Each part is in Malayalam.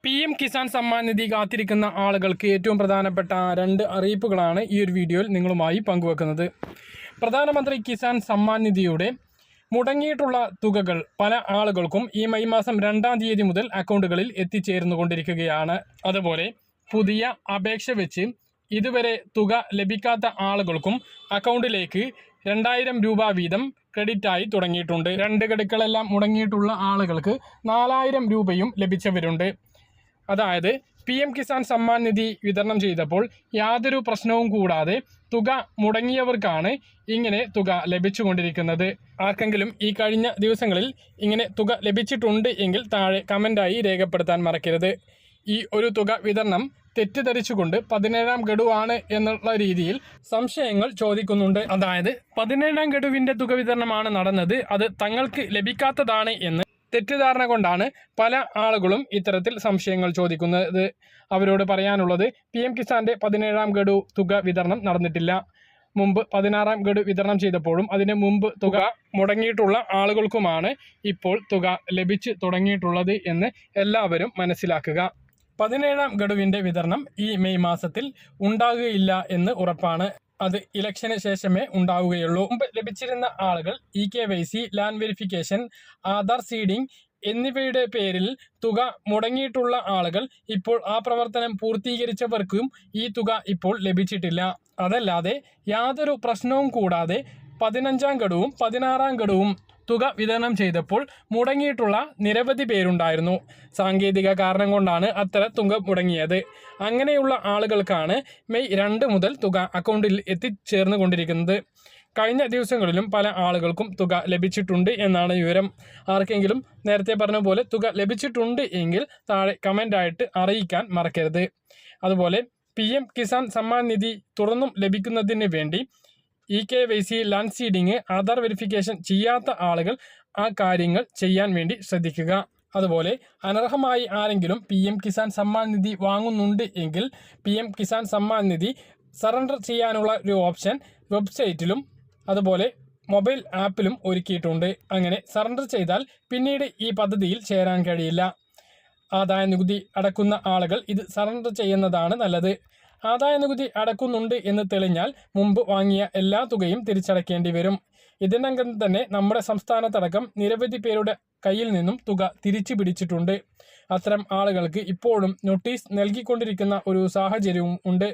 PM കിസാൻ സമ്മാൻ നിധി കാത്തിരിക്കുന്ന ആളുകൾക്ക് ഏറ്റവും പ്രധാനപ്പെട്ട 2 അറിയിപ്പുകളാണ് ഈ ഒരു വീഡിയോയിൽ നിങ്ങളുമായി പങ്കുവെക്കുന്നത്. പ്രധാനമന്ത്രി കിസാൻ സമ്മാൻ നിധിയുടെ മുടങ്ങിയിട്ടുള്ള തുകകൾ പല ആളുകൾക്കും ഈ മെയ് മാസം 2-ാം തീയതി മുതൽ അക്കൗണ്ടുകളിൽ എത്തിച്ചേർന്നുകൊണ്ടിരിക്കുകയാണ്. അതുപോലെ പുതിയ അപേക്ഷ വെച്ച് ഇതുവരെ തുക ലഭിക്കാത്ത ആളുകൾക്കും അക്കൗണ്ടിലേക്ക് 2000 രൂപ വീതം ക്രെഡിറ്റായി തുടങ്ങിയിട്ടുണ്ട്. 2 ഗഡുക്കളെല്ലാം മുടങ്ങിയിട്ടുള്ള ആളുകൾക്ക് 4000 രൂപയും ലഭിച്ചവരുണ്ട്. അതായത് PM കിസാൻ സമ്മാൻ നിധി വിതരണം ചെയ്തപ്പോൾ യാതൊരു പ്രശ്നവും കൂടാതെ തുക മുടങ്ങിയവർക്കാണ് ഇങ്ങനെ തുക ലഭിച്ചുകൊണ്ടിരിക്കുന്നത്. ആർക്കെങ്കിലും ഈ കഴിഞ്ഞ ദിവസങ്ങളിൽ ഇങ്ങനെ തുക ലഭിച്ചിട്ടുണ്ട് എങ്കിൽ താഴെ കമൻ്റായി രേഖപ്പെടുത്താൻ മറക്കരുത്. ഈ ഒരു തുക വിതരണം തെറ്റിദ്ധരിച്ചുകൊണ്ട് 17-ാം ഗഡുവാണ് എന്നുള്ള രീതിയിൽ സംശയങ്ങൾ ചോദിക്കുന്നുണ്ട്. അതായത് 17-ാം ഗഡുവിൻ്റെ തുക വിതരണമാണ് നടന്നത്, അത് തങ്ങൾക്ക് ലഭിക്കാത്തതാണ് എന്ന് തെറ്റിദ്ധാരണ കൊണ്ടാണ് പല ആളുകളും ഇത്തരത്തിൽ സംശയങ്ങൾ ചോദിക്കുന്നത്. അവരോട് പറയാനുള്ളത് PM കിസാൻ്റെ 17-ാം ഗഡു തുക വിതരണം നടന്നിട്ടില്ല. മുമ്പ് 16-ാം ഗഡു വിതരണം ചെയ്തപ്പോഴും അതിന് മുമ്പ് തുക മുടങ്ങിയിട്ടുള്ള ആളുകൾക്കുമാണ് ഇപ്പോൾ തുക ലഭിച്ചു തുടങ്ങിയിട്ടുള്ളത് എന്ന് എല്ലാവരും മനസ്സിലാക്കുക. 17-ാം ഗഡുവിൻ്റെ വിതരണം ഈ മെയ് മാസത്തിൽ ഉണ്ടാകുകയില്ല എന്ന് ഉറപ്പാണ്. അത് ഇലക്ഷന് ശേഷമേ ഉണ്ടാവുകയുള്ളൂ. മുമ്പ് ലഭിച്ചിരുന്ന ആളുകൾ EKYC, land verification, Aadhaar seeding എന്നിവയുടെ പേരിൽ തുക മുടങ്ങിയിട്ടുള്ള ആളുകൾ ഇപ്പോൾ ആ പ്രവർത്തനം പൂർത്തീകരിച്ചവർക്കും ഈ തുക ഇപ്പോൾ ലഭിച്ചിട്ടില്ല. അതല്ലാതെ യാതൊരു പ്രശ്നവും കൂടാതെ 15-ാം ഗഡുവും 16-ാം ഗഡുവും തുക വിതരണം ചെയ്തപ്പോൾ മുടങ്ങിയിട്ടുള്ള നിരവധി പേരുണ്ടായിരുന്നു. സാങ്കേതിക കാരണം കൊണ്ടാണ് അത്തരം തുക മുടങ്ങിയത്. അങ്ങനെയുള്ള ആളുകൾക്കാണ് മെയ് 2 മുതൽ തുക അക്കൗണ്ടിൽ എത്തിച്ചേർന്നുകൊണ്ടിരിക്കുന്നത്. കഴിഞ്ഞ ദിവസങ്ങളിലും പല ആളുകൾക്കും തുക ലഭിച്ചിട്ടുണ്ട് എന്നാണ് വിവരം. ആർക്കെങ്കിലും നേരത്തെ പറഞ്ഞ പോലെ തുക ലഭിച്ചിട്ടുണ്ട് എങ്കിൽ താഴെ കമൻ്റായിട്ട് അറിയിക്കാൻ മറക്കരുത്. അതുപോലെ PM കിസാൻ സമ്മാൻ നിധി തുടർന്നും ലഭിക്കുന്നതിന് വേണ്ടി EKYC, land seeding, Aadhaar verification ചെയ്യാത്ത ആളുകൾ ആ കാര്യങ്ങൾ ചെയ്യാൻ വേണ്ടി ശ്രദ്ധിക്കുക. അതുപോലെ അനർഹമായി ആരെങ്കിലും PM കിസാൻ സമ്മാൻ നിധി വാങ്ങുന്നുണ്ട് എങ്കിൽ PM കിസാൻ സമ്മാൻ നിധി സറണ്ടർ ചെയ്യാനുള്ള ഒരു ഓപ്ഷൻ വെബ്സൈറ്റിലും അതുപോലെ മൊബൈൽ ആപ്പിലും ഒരുക്കിയിട്ടുണ്ട്. അങ്ങനെ സറണ്ടർ ചെയ്താൽ പിന്നീട് ഈ പദ്ധതിയിൽ ചേരാൻ കഴിയില്ല. ആദായ നികുതി അടക്കുന്ന ആളുകൾ ഇത് സറണ്ടർ ചെയ്യുന്നതാണ് നല്ലത്. ആദായ നികുതി അടക്കുന്നുണ്ട് എന്ന് തെളിഞ്ഞാൽ മുമ്പ് വാങ്ങിയ എല്ലാ തുകയും തിരിച്ചടക്കേണ്ടി വരും. ഇതിനകം തന്നെ നമ്മുടെ സംസ്ഥാനത്തടക്കം നിരവധി പേരുടെ കയ്യിൽ നിന്നും തുക തിരിച്ചു പിടിച്ചിട്ടുണ്ട്. അത്തരം ആളുകൾക്ക് ഇപ്പോഴും നോട്ടീസ് നൽകിക്കൊണ്ടിരിക്കുന്ന ഒരു സാഹചര്യവും ഉണ്ട്.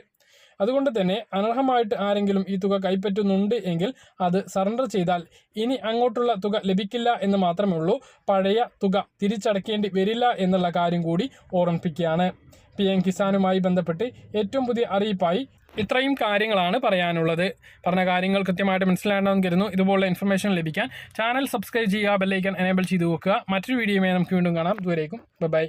അതുകൊണ്ട് തന്നെ അനർഹമായിട്ട് ആരെങ്കിലും ഈ തുക കൈപ്പറ്റുന്നുണ്ട് എങ്കിൽ അത് സറണ്ടർ ചെയ്താൽ ഇനി അങ്ങോട്ടുള്ള തുക ലഭിക്കില്ല എന്ന് മാത്രമേ ഉള്ളൂ. പഴയ തുക തിരിച്ചടക്കേണ്ടി വരില്ല എന്നുള്ള കാര്യം കൂടി ഓർമ്മിപ്പിക്കുകയാണ്. PM കിസാനുമായി ബന്ധപ്പെട്ട് ഏറ്റവും പുതിയ അറിയിപ്പായി ഇത്രയും കാര്യങ്ങളാണ് പറയാനുള്ളത്. പറഞ്ഞ കാര്യങ്ങൾ കൃത്യമായിട്ട് മനസ്സിലാകണമെന്ന് കരുതുന്നു. ഇതുപോലുള്ള ഇൻഫർമേഷൻ ലഭിക്കാൻ ചാനൽ സബ്സ്ക്രൈബ് ചെയ്യുക, ബെല്ലൈക്കൺ എനേബിൾ ചെയ്ത് വെക്കുക. മറ്റൊരു വീഡിയോയുമായി നമുക്ക് വീണ്ടും കാണാം. ഇതുവരേക്കും ബൈ.